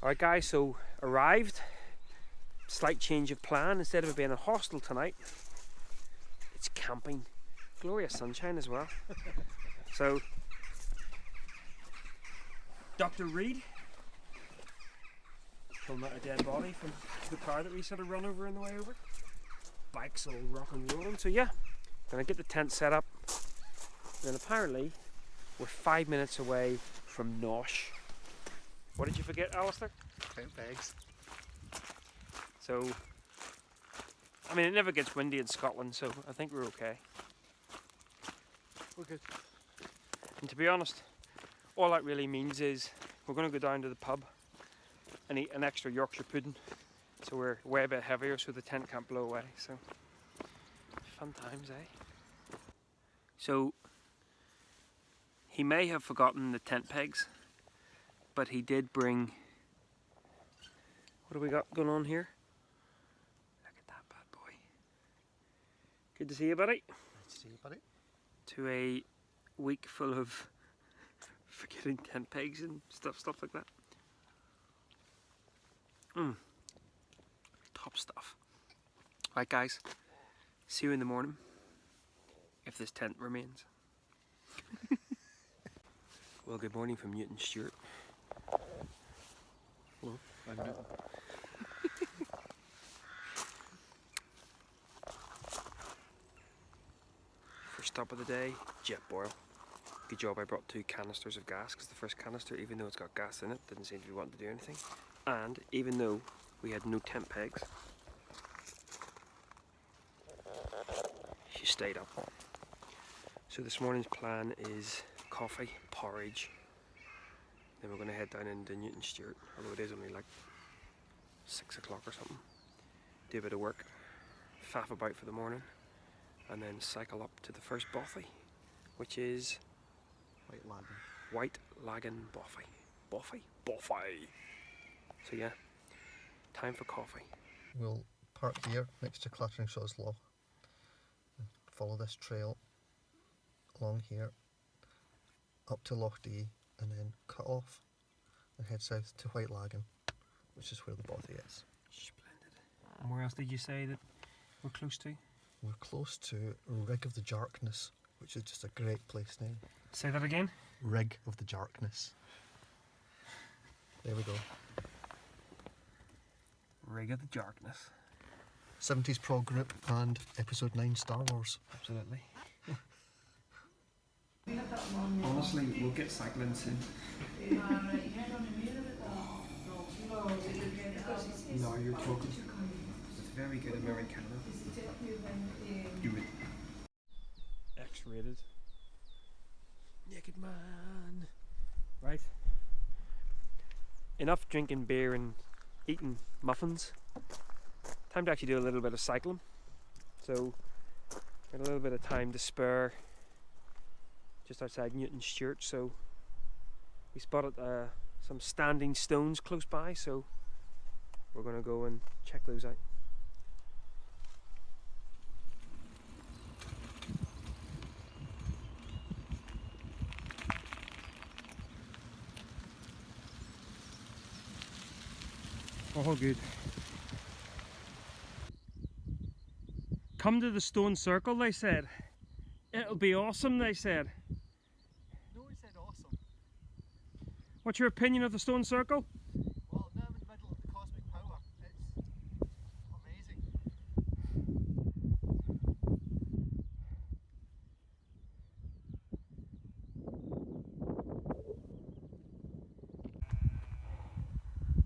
Alright guys, so arrived. Slight change of plan. Instead of it being a hostel tonight, it's camping. Glorious sunshine as well. So, Dr. Reed pulling out a dead body from the car that we sort of run over on the way over. Bike's all rock and rolling. So yeah, gonna get the tent set up. And then apparently we're 5 minutes away from Nosh. What did you forget, Alistair? Tent pegs. So, I mean, it never gets windy in Scotland, so I think we're okay. We're good. And to be honest, all that really means is we're going to go down to the pub and eat an extra Yorkshire pudding. So we're way a bit heavier, so the tent can't blow away. So, fun times, eh? So, he may have forgotten the tent pegs, but he did bring... What do we got going on here? Look at that bad boy. Good to see you, buddy. Nice to see you, buddy. To a week full of forgetting tent pegs and stuff like that. Top stuff. Right guys, see you in the morning, if this tent remains. Well, good morning from Newton Stewart. Hello, I'm Newton. First stop of the day, jet boil. Good job I brought 2 canisters of gas, because the first canister, even though it's got gas in it, didn't seem to be wanting to do anything. And even though we had no tent pegs, she stayed up. So this morning's plan is coffee, porridge, then we're going to head down into Newton Stewart, although it is only like 6 o'clock or something. Do a bit of work, faff about for the morning, and then cycle up to the first bothy, which is White Lagan Bothy. Bothy? Bothy! So yeah, time for coffee. We'll park here next to Clattering Shaw's Law. Follow this trail along here up to Loch Dee and then cut off and head south to White Lagan, which is where the bothy is. Splendid. And where else did you say that we're close to? We're close to Rig of the Jarkness, which is just a great place name. Say that again? Rig of the Jarkness. There we go. Rig of the Jarkness. 70s prog group and episode 9 Star Wars. Absolutely. Honestly, we'll get cycling soon. No, you're talking. It's very good Americano. Do it. X-rated. Naked man. Right. Enough drinking beer and eating muffins. Time to actually do a little bit of cycling. So, got a little bit of time to spare just outside Newton Stewart. So, we spotted some standing stones close by. So, we're going to go and check those out. Oh, good. Come to the stone circle, they said. It'll be awesome, they said. No one said awesome. What's your opinion of the stone circle? Well, now I'm in the middle of the cosmic power. It's amazing.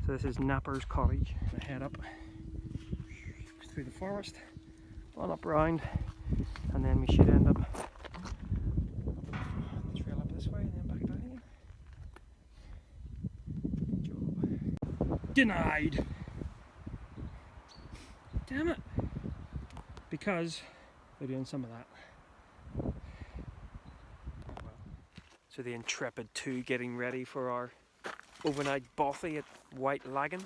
So this is Napper's Cottage. I head up through the forest, on up round, and then we should end up the trail up this way and then back down again. Good job. Denied! Damn it! Because they're doing some of that. So the Intrepid 2 getting ready for our overnight bothy at White Lagan,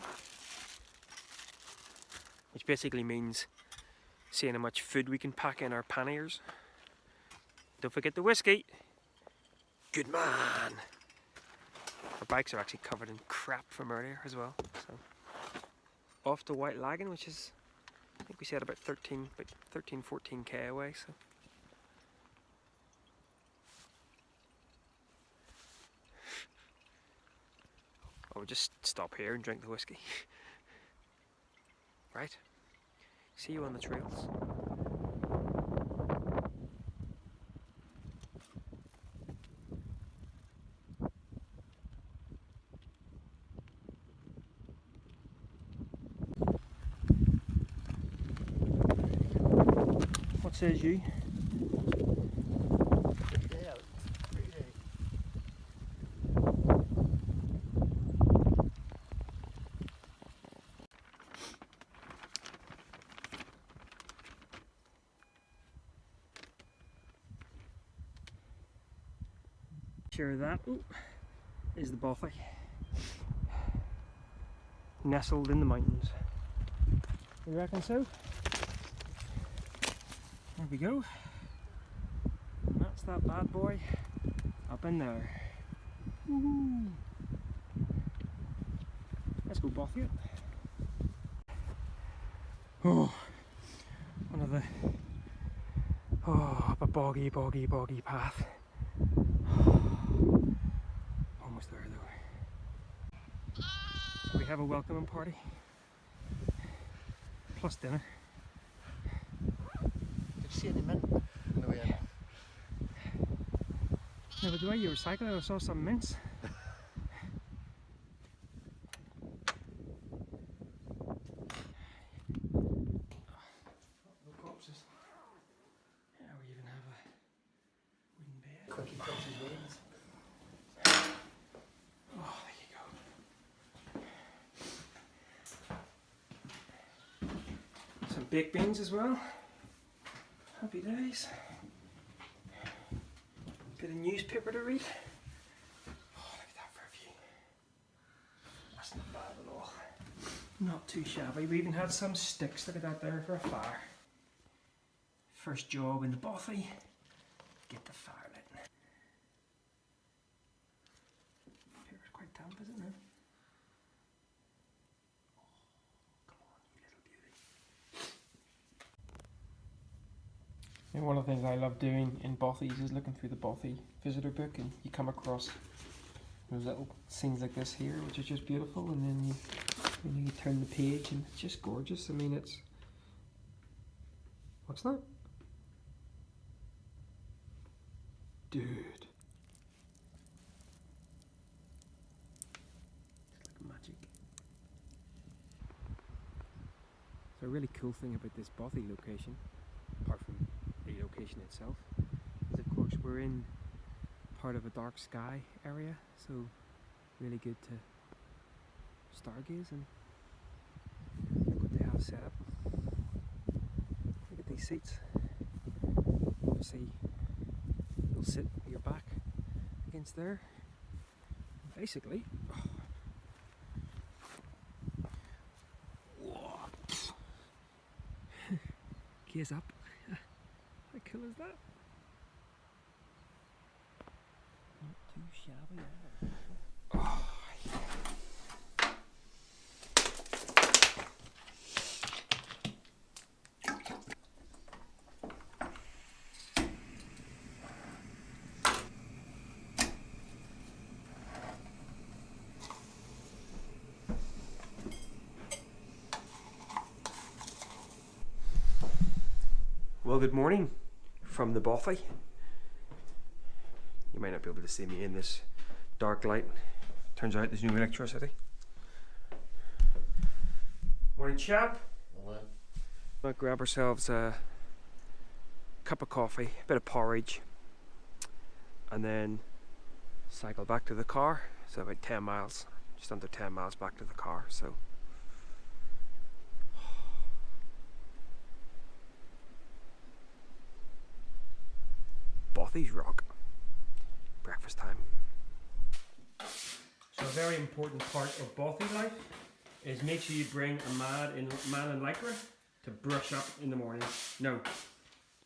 which basically means seeing how much food we can pack in our panniers. Don't forget the whiskey. Good man. Our bikes are actually covered in crap from earlier as well. So off to White Lagan, which is, I think we said about 13, 14k away. So I'll just stop here and drink the whiskey. Right? See you on the trails. What says you? Yeah, pretty day. Sure that is the Bothy, nestled in the mountains. You reckon so? There we go. And that's that bad boy up in there. Woohoo! Let's go Bothy it. Oh, one of the up a boggy path. Almost there though. So we have a welcoming party plus dinner. Did you see any mint on the way in? No, but the way you were cycling, I saw some mints. No corpses. Yeah, we even have a wooden bed. Quickie fixes ways. Oh, there you go. Some baked beans as well. Happy days. Bit of newspaper to read. Oh, look at that for a view. That's not bad at all. Not too shabby. We even had some sticks, look at that there, for a fire. First job in the Bothy. Get the fire lit. Paper's quite damp, isn't it? Oh, come on, you little beauty. And one of the things I love doing in Bothies is looking through the Bothy visitor book, and you come across those little scenes like this here, which are just beautiful, and then you turn the page and it's just gorgeous. I mean, it's... What's that? Dude. It's like magic. So a really cool thing about this Bothy location, apart from the location itself, is of course we're in part of a dark sky area, so really good to stargaze. And look what they have set up. Look at these seats. Obviously you'll sit with your back against there. Basically, gaze up. How cool is that? Not too shabby either. Oh, yeah. Well, good morning from the Bothy. You might not be able to see me in this dark light. Turns out there's no electricity. Morning, chap. Hello. Might grab ourselves a cup of coffee, a bit of porridge, and then cycle back to the car. So about 10 miles, just under 10 miles back to the car. So Bothy's rock. Breakfast time. So a very important part of Bothy life is make sure you bring a man in lycra to brush up in the morning. No.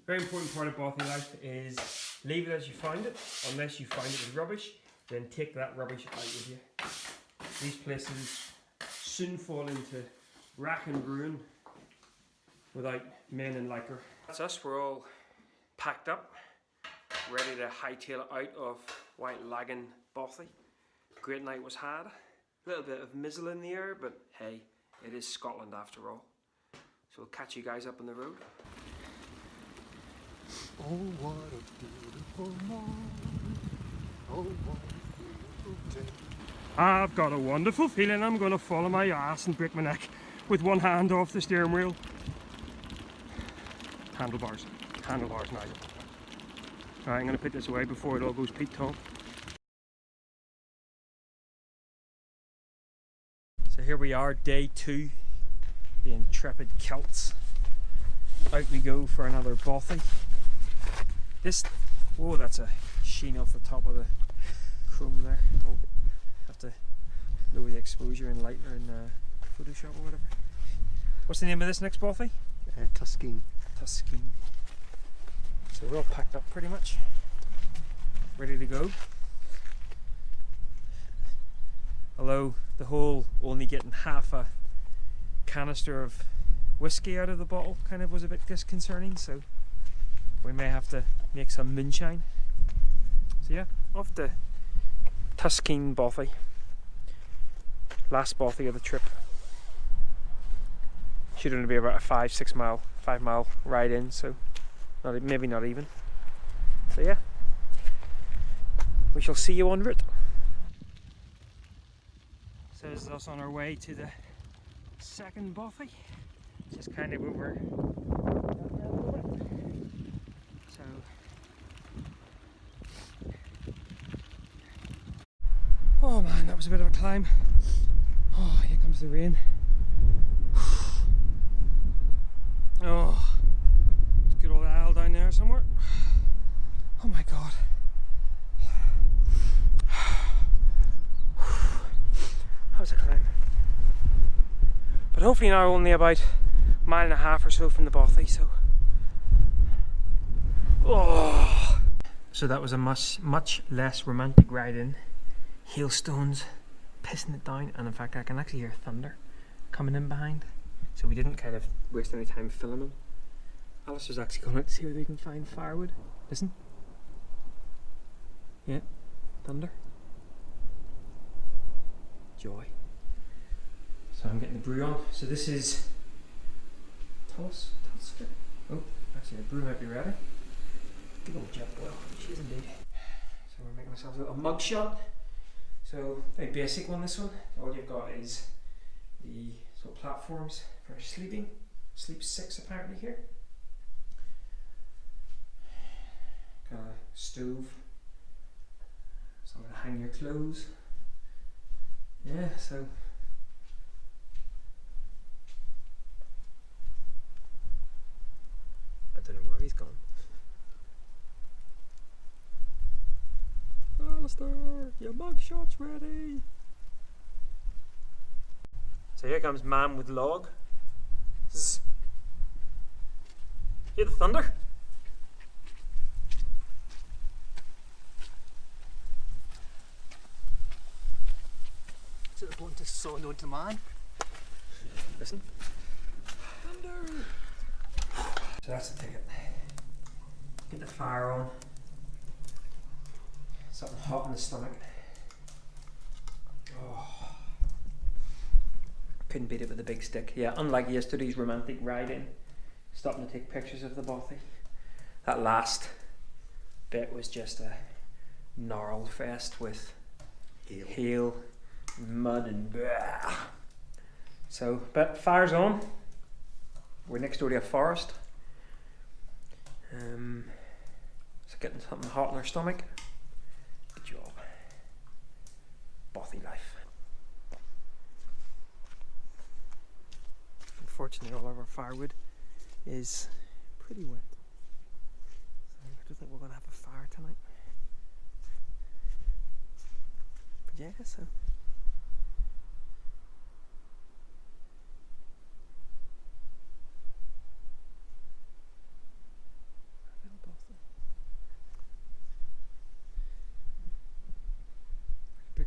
Very important part of Bothy life is leave it as you find it, unless you find it is rubbish. then take that rubbish out with you. These places soon fall into rack and ruin without men in liquor. That's us, we're all packed up, ready to hightail it out of White Lagan Bothy. Great night was had. A little bit of mizzle in the air, but hey, it is Scotland after all. So we'll catch you guys up on the road. Oh, what a beautiful morning. Oh, what a beautiful day. I've got a wonderful feeling I'm going to fall on my ass and break my neck with one hand off the steering wheel. Handlebars. Handlebars, Nigel. Alright, I'm going to put this away before it all goes Pete Tom. So here we are, day 2, the intrepid Celts. Out we go for another bothy. This, oh, that's a sheen off the top of the chrome there. Oh, have to lower the exposure and lightener in Photoshop or whatever. What's the name of this next bothy? Tuskeen. Tuskeen. So we're all packed up pretty much, ready to go. Although the whole only getting half a canister of whiskey out of the bottle kind of was a bit disconcerting, so we may have to make some moonshine. So yeah, off to Tuskeen Bothy. Last bothy of the trip. Should only be about a 5 mile ride in, so maybe not even. So yeah, we shall see you en route. So this is us on our way to the second bothy, just kind of over that way a little bit. So oh man, that was a bit of a climb. Oh, here comes the rain. Oh, it's good old Al down there somewhere. Oh my god. That was a climb. But hopefully now only about a mile and a half or so from the bothy, so. Oh. So that was a much less romantic ride in. Hailstones pissing it down, and in fact I can actually hear thunder coming in behind. So we didn't kind of waste any time filming. Alistair's actually going out to see where they can find firewood. Listen. Yeah, thunder. Joy. So I'm getting the brew on. So this is Tulsa. Oh, actually the brew might be ready. Good old jet boil. She is indeed. So we're making ourselves a little mug shot. So very basic one, this one. All you've got is the sort of platforms for sleeping. Sleep 6 apparently here. Got a stove. Somewhere to hang your clothes. Yeah, so I don't know where he's gone. Alistair, your mugshot's ready. So here comes man with log. Zzz. Hear the thunder? To the point is so known to man. Listen. Thunder! So that's the ticket. Get the fire on. Something hot in the stomach. Oh. Couldn't beat it with a big stick. Yeah, unlike yesterday's romantic ride-in, stopping to take pictures of the bothy. That last bit was just a gnarled fest with hail, mud and blah. So, but fire's on. We're next door to a forest. So getting something hot in our stomach. Good job. Bothy life. Unfortunately, all of our firewood is pretty wet. So I don't think we're going to have a fire tonight. But yeah, so.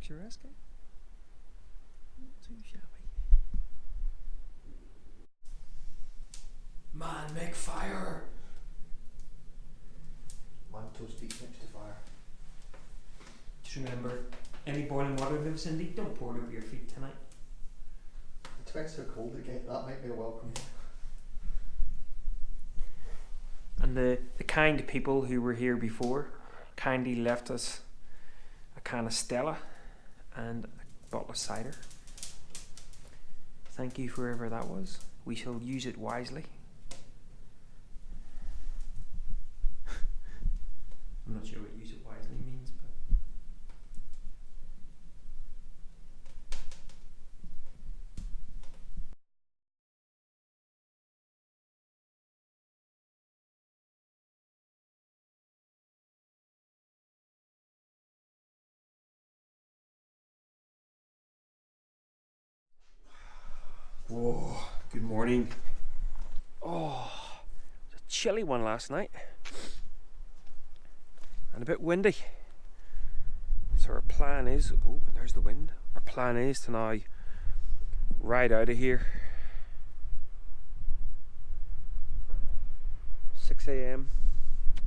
picturesque. Not too shabby. Man, make fire! Man toes deep next to fire. Just remember, any boiling water in the vicinity, don't pour it over your feet tonight. It depends how cold it gets, that might be a welcome. And the kind people who were here before kindly left us a can of Stella and a bottle of cider. Thank you for whoever that was. We shall use it wisely. I'm not sure what use it wisely means, but whoa, good morning. Oh, it was a chilly one last night. And a bit windy. So our plan is, oh, there's the wind. Our plan is to now ride out of here. 6 a.m.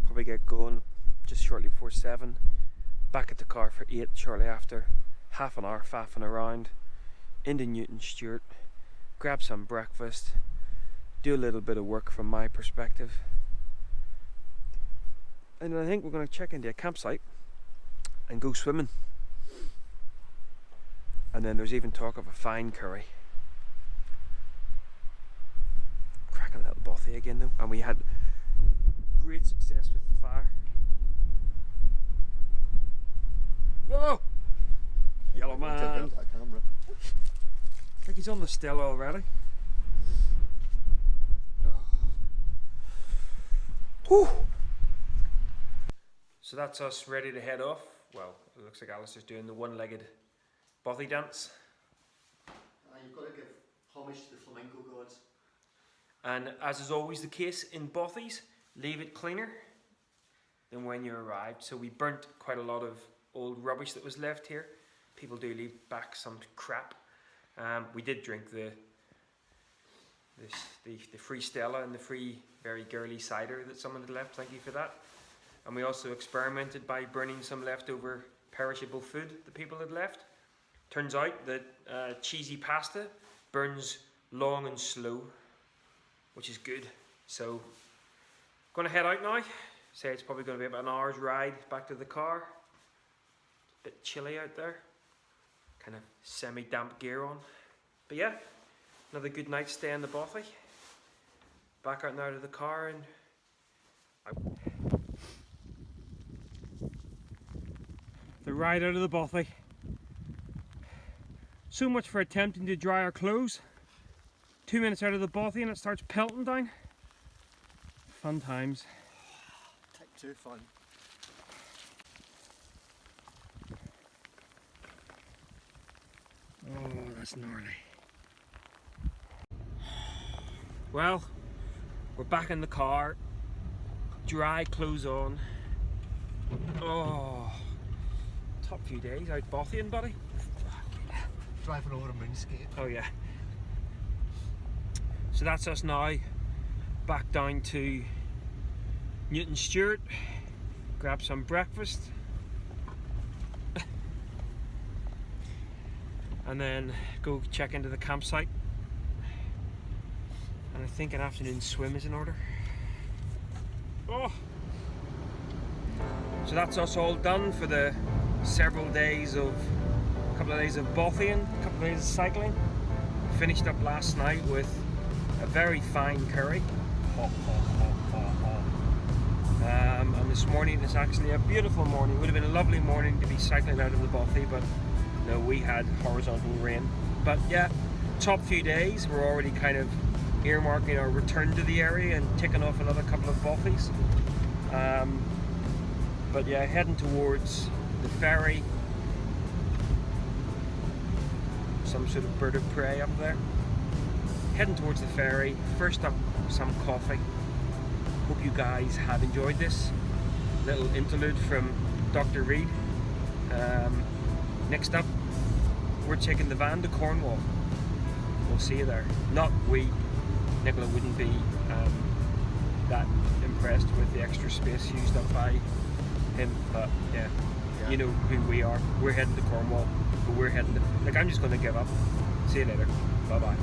Probably get going just shortly before 7. Back at the car for 8 shortly after. Half an hour faffing around into Newton Stewart. Grab some breakfast. Do a little bit of work from my perspective. And I think we're going to check into a campsite and go swimming. And then there's even talk of a fine curry. Cracking little bothy again though. And we had great success with the fire. Whoa! Yellow man! That camera. I think he's on the Stella already. Whew! So that's us ready to head off. Well, it looks like Alistair's doing the one-legged bothy dance. You've got to give homage to the flamenco gods. And as is always the case in bothies, leave it cleaner than when you arrived. So we burnt quite a lot of old rubbish that was left here. People do leave back some crap. We did drink the free Stella and the free very girly cider that someone had left. Thank you for that. And we also experimented by burning some leftover perishable food that people had left. Turns out that cheesy pasta burns long and slow, which is good. So, going to head out now. Say it's probably going to be about an hour's ride back to the car. Bit chilly out there. Kind of semi-damp gear on. But yeah, another good night's stay in the bothy. Back out now to the car and the ride out of the bothy. So much for attempting to dry our clothes. 2 minutes out of the bothy and it starts pelting down. Fun times. Type 2 fun. Oh, that's gnarly. Well, we're back in the car. Dry clothes on. Oh, top few days out bothying, buddy. Driving over a moonscape. Oh yeah. So that's us now. Back down to Newton Stewart. Grab some breakfast. And then go check into the campsite. And I think an afternoon swim is in order. Oh! So that's us all done for the several days of, a couple of days of bothying, a couple of days of cycling. Finished up last night with a very fine curry. And this morning is actually a beautiful morning. It would have been a lovely morning to be cycling out of the bothy, but no, we had horizontal rain. But yeah, top few days, we're already kind of earmarking our return to the area and ticking off another couple of bothies. But yeah, heading towards the ferry. Some sort of bird of prey up there. Heading towards the ferry. First up, some coffee. Hope you guys have enjoyed this little interlude from Dr. Reed. Next up, we're taking the van to Cornwall. We'll see you there. Not we. Nicola wouldn't be that impressed with the extra space used up by him, but yeah, you know who we are. We're heading to Cornwall, but we're heading to, like, I'm just going to give up. See you later. Bye bye.